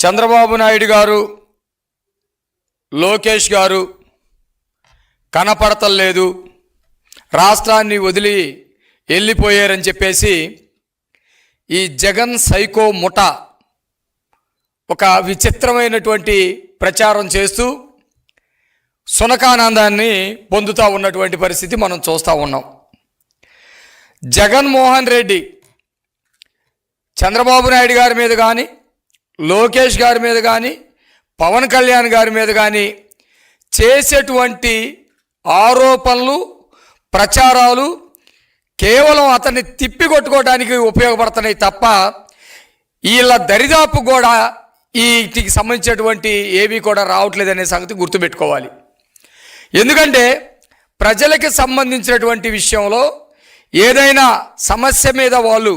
చంద్రబాబు నాయుడు గారు, లోకేష్ గారు కనపడతలేదు, రాష్ట్రాన్ని వదిలి వెళ్ళిపోయారని చెప్పేసి ఈ జగన్ సైకో ముఠా ఒక విచిత్రమైనటువంటి ప్రచారం చేస్తూ సునకానందాన్ని పొందుతూ ఉన్నటువంటి పరిస్థితి మనం చూస్తూ ఉన్నాం. జగన్మోహన్ రెడ్డి చంద్రబాబు నాయుడు గారి మీద కానీ, లోకేష్ గారి మీద కానీ, పవన్ కళ్యాణ్ గారి మీద కానీ చేసేటువంటి ఆరోపణలు, ప్రచారాలు కేవలం అతన్ని తిప్పికొట్టుకోవడానికి ఉపయోగపడుతున్నాయి తప్ప వీళ్ళ దరిదాపు కూడా వీటికి సంబంధించినటువంటి ఏవి కూడా రావట్లేదనే సంగతి గుర్తుపెట్టుకోవాలి. ఎందుకంటే ప్రజలకి సంబంధించినటువంటి విషయంలో ఏదైనా సమస్య మీద వాళ్ళు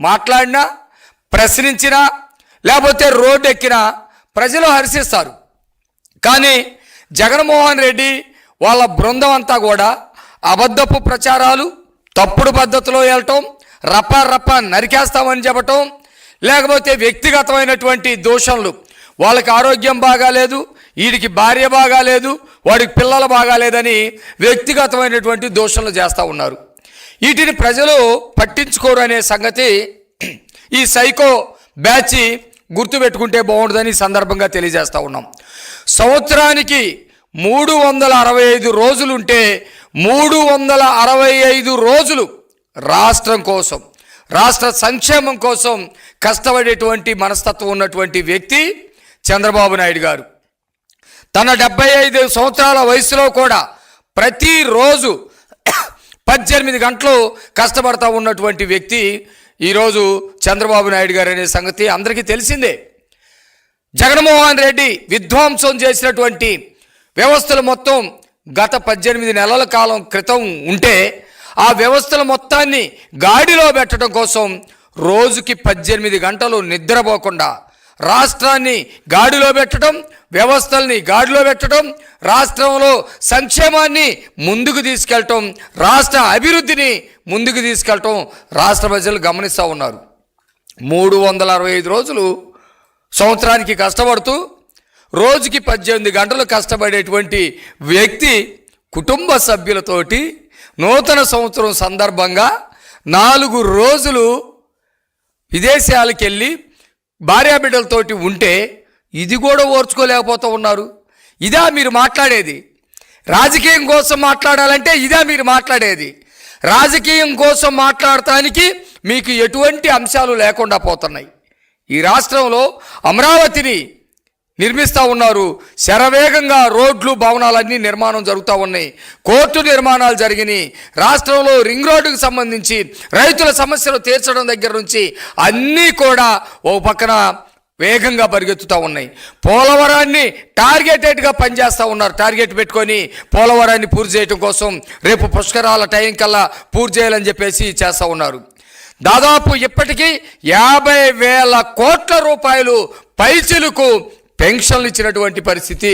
మాట్లాడినా, ప్రశ్నించినా, లేకపోతే రోడ్డు ఎక్కినా ప్రజలు హర్షిస్తారు. కానీ జగన్మోహన్ రెడ్డి వాళ్ళ బృందం అంతా కూడా అబద్ధపు ప్రచారాలు, తప్పుడు పద్ధతిలో వెళ్ళటం, రప్ప నరికేస్తామని చెప్పటం, లేకపోతే వ్యక్తిగతమైనటువంటి దోషణలు, వాళ్ళకి ఆరోగ్యం బాగాలేదు, వీడికి భార్య బాగాలేదు, వాడికి పిల్లలు బాగాలేదని వ్యక్తిగతమైనటువంటి దోషణలు చేస్తూ ఉన్నారు. వీటిని ప్రజలు పట్టించుకోరు అనే సంగతి ఈ సైకో బ్యాచ్ గుర్తుపెట్టుకుంటే బాగుంటుందని ఈ సందర్భంగా తెలియజేస్తూ ఉన్నాం. సంవత్సరానికి 365 రోజులుంటే 365 రోజులు రాష్ట్రం కోసం, రాష్ట్ర సంక్షేమం కోసం కష్టపడేటువంటి మనస్తత్వం ఉన్నటువంటి వ్యక్తి చంద్రబాబు నాయుడు గారు. తన 75 సంవత్సరాల వయసులో కూడా ప్రతిరోజు 18 గంటలు కష్టపడతా ఉన్నటువంటి వ్యక్తి ఈరోజు చంద్రబాబు నాయుడు గారు అనే సంగతి అందరికీ తెలిసిందే. జగన్మోహన్ రెడ్డి విధ్వంసం చేసినటువంటి వ్యవస్థలు మొత్తం గత 18 నెలల కాలం క్రితం ఉంటే ఆ వ్యవస్థల మొత్తాన్ని గాడిలో పెట్టడం కోసం రోజుకి 18 గంటలు నిద్రపోకుండా రాష్ట్రాన్ని గాడిలో పెట్టడం, వ్యవస్థల్ని గాడిలో పెట్టడం, రాష్ట్రంలో సంక్షేమాన్ని ముందుకు తీసుకెళ్ళటం, రాష్ట్ర అభివృద్ధిని ముందుకు తీసుకెళ్ళటం రాష్ట్ర ప్రజలు గమనిస్తూ ఉన్నారు. 365 రోజులు సంవత్సరానికి కష్టపడుతూ రోజుకి 18 గంటలు కష్టపడేటువంటి వ్యక్తి కుటుంబ సభ్యులతోటి నూతన సంవత్సరం సందర్భంగా 4 రోజులు విదేశాలకు వెళ్ళి భార్యాబిడ్డలతోటి ఉంటే ఇది కూడా ఓర్చుకోలేకపోతూ ఉన్నారు. ఇదా మీరు మాట్లాడేది? రాజకీయం కోసం మాట్లాడాలంటే ఇదా మీరు మాట్లాడేది? రాజకీయం కోసం మాట్లాడటానికి మీకు ఎటువంటి అంశాలు లేకుండా పోతున్నాయి. ఈ రాష్ట్రంలో అమరావతిని నిర్మిస్తూ ఉన్నారు, శరవేగంగా రోడ్లు, భవనాలన్నీ నిర్మాణం జరుగుతూ ఉన్నాయి, కోర్టు నిర్మాణాలు జరిగినాయి, రాష్ట్రంలో రింగ్ రోడ్డుకు సంబంధించి రైతుల సమస్యలు తీర్చడం దగ్గర నుంచి అన్నీ కూడా ఓ పక్కన వేగంగా పరిగెత్తుతూ ఉన్నాయి. పోలవరాన్ని టార్గెటెడ్గా పనిచేస్తూ ఉన్నారు. టార్గెట్ పెట్టుకొని పోలవరాన్ని పూర్తి చేయడం కోసం రేపు పుష్కరాల టైం కల్లా పూర్తి చేయాలని చెప్పేసి చేస్తూ ఉన్నారు. దాదాపు ఇప్పటికీ 50,000 కోట్ల రూపాయలు పైచిలకు పెన్షన్లు ఇచ్చినటువంటి పరిస్థితి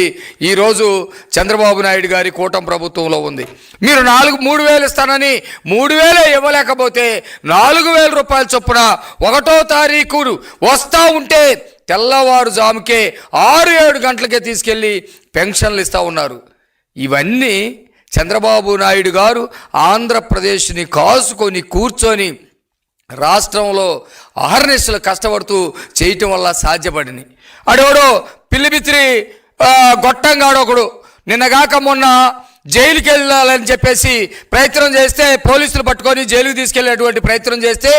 ఈరోజు చంద్రబాబు నాయుడు గారి కూటమి ప్రభుత్వంలో ఉంది. మీరు 3,000 ఇస్తానని 3,000 ఇవ్వలేకపోతే 4,000 రూపాయల చొప్పున 1వ తారీఖు వస్తూ ఉంటే తెల్లవారుజాముకే 6-7 గంటలకే తీసుకెళ్ళి పెన్షన్లు ఇస్తూ ఉన్నారు. ఇవన్నీ చంద్రబాబు నాయుడు గారు ఆంధ్రప్రదేశ్ని కాసుకొని కూర్చొని రాష్ట్రంలో అహర్నిశలు కష్టపడుతూ చేయటం వల్ల సాధ్యపడింది. అడోడో పిల్లిబిత్రి గొట్టంగాడొకడు నిన్నగాక మొన్న జైలుకి వెళ్ళాలని చెప్పేసి ప్రయత్నం చేస్తే పోలీసులు పట్టుకొని జైలుకి తీసుకెళ్లేటువంటి ప్రయత్నం చేస్తే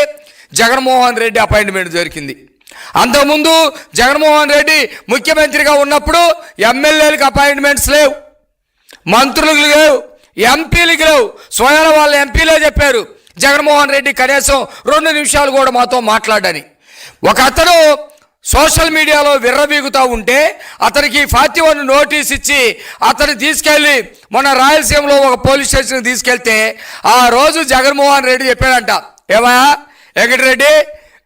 జగన్మోహన్ రెడ్డి అపాయింట్మెంట్ దొరికింది. అంతకుముందు జగన్మోహన్ రెడ్డి ముఖ్యమంత్రిగా ఉన్నప్పుడు ఎమ్మెల్యేలకు అపాయింట్మెంట్స్ లేవు, మంత్రులకు లేవు, ఎంపీలకు లేవు. స్వయం వాళ్ళ ఎంపీలే చెప్పారు జగన్మోహన్ రెడ్డి కనీసం 2 నిమిషాలు కూడా మాతో మాట్లాడని. ఒక అతను సోషల్ మీడియాలో విర్రబీగుతూ ఉంటే అతనికి 41 నోటీస్ ఇచ్చి అతను తీసుకెళ్ళి మొన్న రాయలసీమలో ఒక పోలీస్ స్టేషన్కి తీసుకెళ్తే ఆ రోజు జగన్మోహన్ రెడ్డి చెప్పాడంట, ఏమయ్యా వెంకటరెడ్డి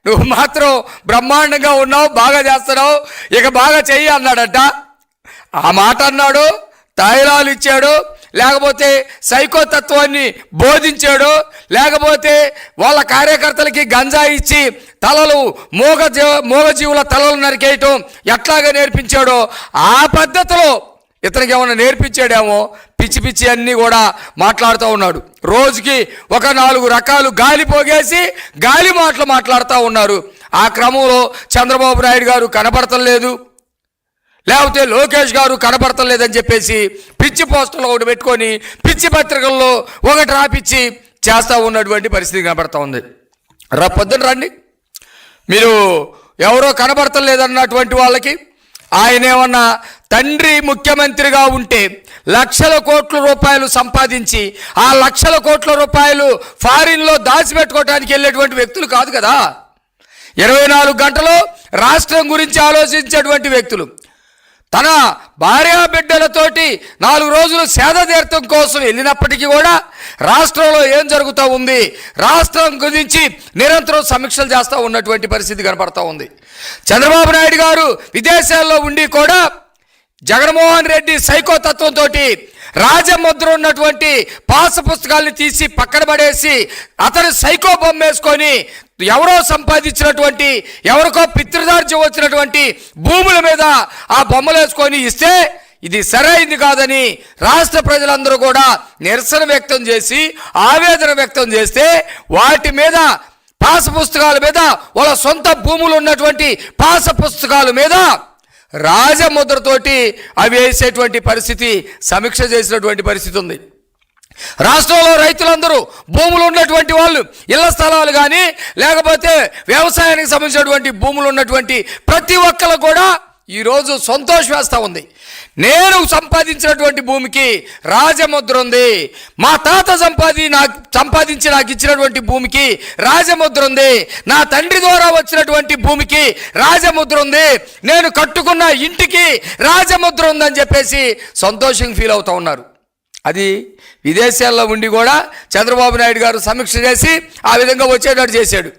నువ్వు మాత్రం బ్రహ్మాండంగా ఉన్నావు, బాగా చేస్తున్నావు, ఇక బాగా చెయ్యి అన్నాడట. ఆ మాట అన్నాడు, తాయిలాలు ఇచ్చాడు, లేకపోతే సైకోతత్వాన్ని బోధించాడో, లేకపోతే వాళ్ళ కార్యకర్తలకి గంజా ఇచ్చి తలలు మూగజీవుల తలలు నరికేయటం ఎట్లాగా నేర్పించాడో ఆ పద్ధతిలో ఇతనికి ఏమన్నా నేర్పించాడేమో. పిచ్చి పిచ్చి అన్నీ కూడా మాట్లాడుతూ ఉన్నాడు. రోజుకి ఒక 4 రకాలు గాలి పోగేసి గాలి మాటలు మాట్లాడుతూ ఉన్నారు. ఆ క్రమంలో చంద్రబాబు నాయుడు గారు కనబడతలేదు, లేకపోతే లోకేష్ గారు కనబడతలేదని చెప్పేసి పిచ్చి పోస్టర్లు ఒకటి పెట్టుకొని పిచ్చి పత్రికల్లో ఒకటి రాపిచ్చి చేస్తూ ఉన్నటువంటి పరిస్థితి కనబడతా ఉంది. పొద్దున రండి, మీరు ఎవరో కనబడతలేదన్నటువంటి వాళ్ళకి ఆయన ఏమన్నా తండ్రి ముఖ్యమంత్రిగా ఉంటే లక్షల కోట్ల రూపాయలు సంపాదించి ఆ లక్షల కోట్ల రూపాయలు ఫారిన్లో దాచిపెట్టుకోవడానికి వెళ్ళేటువంటి వ్యక్తులు కాదు కదా. 24 గంటలు రాష్ట్రం గురించి ఆలోచించేటువంటి వ్యక్తులు. తన భార్యా బిడ్డలతోటి 4 రోజులు సేద తీర్థం కోసం వెళ్ళినప్పటికీ కూడా రాష్ట్రంలో ఏం జరుగుతూ ఉంది, రాష్ట్రం గురించి నిరంతరం సమీక్షలు చేస్తూ ఉన్నటువంటి పరిస్థితి కనపడతా ఉంది. చంద్రబాబు నాయుడు గారు విదేశాల్లో ఉండి కూడా జగన్మోహన్ రెడ్డి సైకోతత్వంతో రాజముద్ర ఉన్నటువంటి పాస పుస్తకాలను తీసి పక్కన పడేసి అతను సైకో బొమ్మ వేసుకొని ఎవరో సంపాదించినటువంటి ఎవరికో పితృదార్జ్యం వచ్చినటువంటి భూముల మీద ఆ బొమ్మలు వేసుకొని ఇస్తే ఇది సరైంది కాదని రాష్ట్ర ప్రజలందరూ కూడా నిరసన వ్యక్తం చేసి ఆవేదన వ్యక్తం చేస్తే వాటి మీద పాస పుస్తకాల మీద వాళ్ళ సొంత భూములు ఉన్నటువంటి పాస పుస్తకాల మీద రాజముద్రతోటి అవి వేసేటువంటి పరిస్థితి సమీక్ష చేసినటువంటి పరిస్థితి ఉంది. రాష్ట్రంలో రైతులందరూ భూములు ఉన్నటువంటి వాళ్ళు ఇళ్ల స్థలాలు కానీ లేకపోతే వ్యవసాయానికి సంబంధించినటువంటి భూములు ఉన్నటువంటి ప్రతి ఒక్కరు కూడా ఈరోజు సంతోషం వేస్తూ ఉంది. నేను సంపాదించినటువంటి భూమికి రాజముద్ర ఉంది, మా తాత సంపాదించి నాకు ఇచ్చినటువంటి భూమికి రాజముద్ర ఉంది, నా తండ్రి ద్వారా వచ్చినటువంటి భూమికి రాజముద్ర ఉంది, నేను కట్టుకున్న ఇంటికి రాజముద్ర ఉందని చెప్పేసి సంతోషంగా ఫీల్ అవుతూ ఉన్నారు. అది విదేశాల్లో ఉండి కూడా చంద్రబాబు నాయుడు గారు సమీక్ష చేసి ఆ విధంగా వచ్చేటట్టు చేశాడు.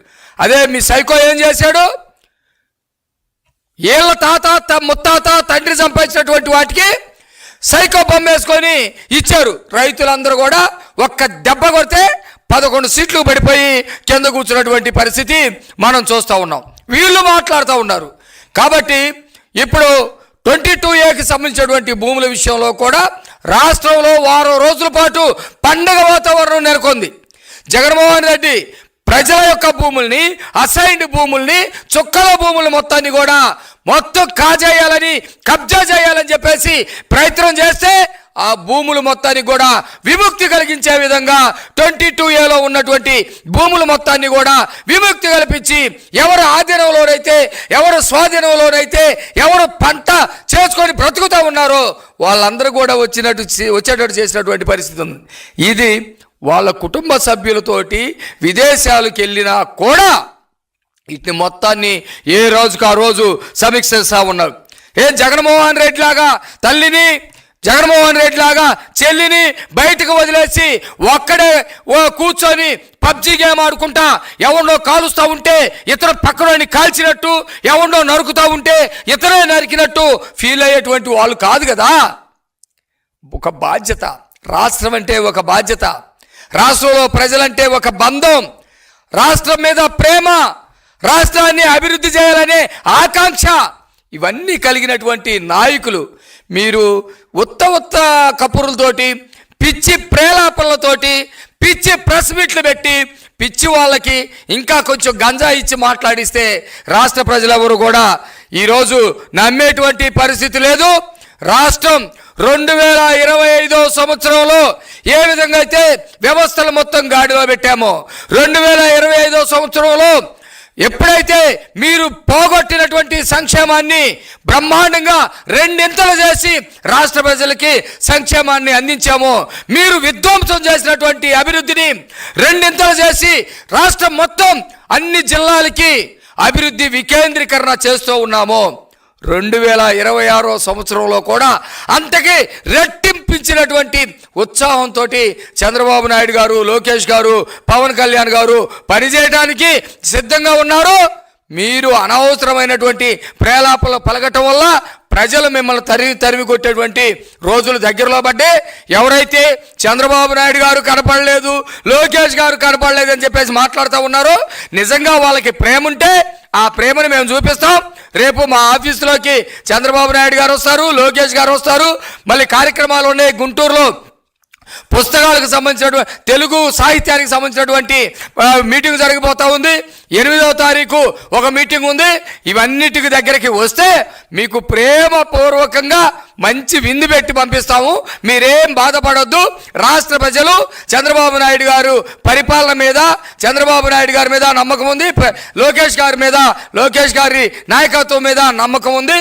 అదే మీ సైకో ఏం చేశాడు, ఏళ్ళ తాత ముత్తాత తండ్రి సంపాదించినటువంటి వాటికి సైకో బొమ్మ వేసుకొని ఇచ్చారు. రైతులందరూ కూడా ఒక్క దెబ్బ కొడితే 11 సీట్లు పడిపోయి కింద కూర్చున్నటువంటి పరిస్థితి మనం చూస్తూ ఉన్నాం. వీళ్ళు మాట్లాడుతూ ఉన్నారు. కాబట్టి ఇప్పుడు 22A సంబంధించినటువంటి భూముల విషయంలో కూడా రాష్ట్రంలో వారం రోజుల పాటు పండగ వాతావరణం నెలకొంది. జగన్మోహన్ రెడ్డి ప్రజల యొక్క భూముల్ని, అసైన్డ్ భూముల్ని, చుక్కల భూములు మొత్తాన్ని కూడా మొత్తం కాజేయాలని, కబ్జా చేయాలని చెప్పేసి ప్రయత్నం చేస్తే ఆ భూములు మొత్తానికి కూడా విముక్తి కలిగించే విధంగా 22Aలో ఉన్నటువంటి భూములు మొత్తాన్ని కూడా విముక్తి కల్పించి ఎవరు ఆధీనంలోనైతే, ఎవరు స్వాధీనంలోనైతే, ఎవరు పంట చేసుకొని బ్రతుకుతూ ఉన్నారో వాళ్ళందరూ కూడా వచ్చేటట్టు చేసినటువంటి పరిస్థితి ఉంది. ఇది వాళ్ళ కుటుంబ సభ్యులతోటి విదేశాలకు వెళ్ళినా కూడా వీటిని మొత్తాన్ని ఏ రోజుకు ఆ రోజు సమీక్షిస్తూ ఉన్నారు. జగన్మోహన్ రెడ్డి లాగా తల్లిని, జగన్మోహన్ రెడ్డి లాగా చెల్లిని బయటకు వదిలేసి ఒక్కడే కూర్చొని పబ్జీ గేమ్ ఆడుకుంటా ఎవరినో కాలుస్తూ ఉంటే ఇతర పక్కనోని కాల్చినట్టు, ఎవరినో నరుకుతూ ఉంటే ఇతరే నరికినట్టు ఫీల్ అయ్యేటువంటి వాళ్ళు కాదు కదా. ఒక బాధ్యత, రాష్ట్రం అంటే ఒక బాధ్యత, రాష్ట్రంలో ప్రజలంటే ఒక బంధం, రాష్ట్రం మీద ప్రేమ, రాష్ట్రాన్ని అభివృద్ధి చేయాలనే ఆకాంక్ష, ఇవన్నీ కలిగినటువంటి నాయకులు మీరు ఉత్త కపురులతోటి, పిచ్చి ప్రేలాపనలతోటి, పిచ్చి ప్రెస్ మీట్లు పెట్టి పిచ్చి వాళ్ళకి ఇంకా కొంచెం గంజా ఇచ్చి మాట్లాడిస్తే రాష్ట్ర ప్రజలెవరు కూడా ఈరోజు నమ్మేటువంటి పరిస్థితి లేదు. రాష్ట్రం 2025 సంవత్సరంలో ఏ విధంగా అయితే వ్యవస్థలు మొత్తం గాడిలో పెట్టామో 2025 సంవత్సరంలో ఎప్పుడైతే మీరు పోగొట్టినటువంటి సంక్షేమాన్ని బ్రహ్మాండంగా 2 చేసి రాష్ట్ర ప్రజలకి సంక్షేమాన్ని అందించామో, మీరు విధ్వంసం చేసినటువంటి అభివృద్ధిని 2 చేసి రాష్ట్రం మొత్తం అన్ని జిల్లాలకి అభివృద్ధి వికేంద్రీకరణ చేస్తూ ఉన్నామో 2026 సంవత్సరంలో కూడా అంతకి రెట్టింపించినటువంటి ఉత్సాహంతో చంద్రబాబు నాయుడు గారు, లోకేష్ గారు, పవన్ కళ్యాణ్ గారు పనిచేయడానికి సిద్ధంగా ఉన్నారు. మీరు అనవసరమైనటువంటి ప్రేలాపలు పలకటం వల్ల ప్రజలు మిమ్మల్ని తరిమి కొట్టేటువంటి రోజులు దగ్గరలో పడ్డే. ఎవరైతే చంద్రబాబు నాయుడు గారు కనపడలేదు, లోకేష్ గారు కనపడలేదు అని చెప్పేసి మాట్లాడుతూ ఉన్నారో, నిజంగా వాళ్ళకి ప్రేమ ఉంటే ఆ ప్రేమను మేము చూపిస్తాం. రేపు మా ఆఫీసులోకి చంద్రబాబు నాయుడు గారు వస్తారు, లోకేష్ గారు వస్తారు. మళ్ళీ కార్యక్రమాలు ఉన్నాయి. గుంటూరులో పుస్తకాలకు సంబంధించినటువంటి తెలుగు సాహిత్యానికి సంబంధించినటువంటి మీటింగ్ జరిగిపోతూ ఉంది. 8వ తారీఖు ఒక మీటింగ్ ఉంది. ఇవన్నిటికి దగ్గరికి వస్తే మీకు ప్రేమపూర్వకంగా మంచి విందు పెట్టి పంపిస్తాము. మీరేం బాధపడొద్దు. రాష్ట్ర ప్రజలు చంద్రబాబు నాయుడు గారు పరిపాలన మీద, చంద్రబాబు నాయుడు గారి మీద నమ్మకం ఉంది. లోకేష్ గారి నాయకత్వం మీద నమ్మకం ఉంది.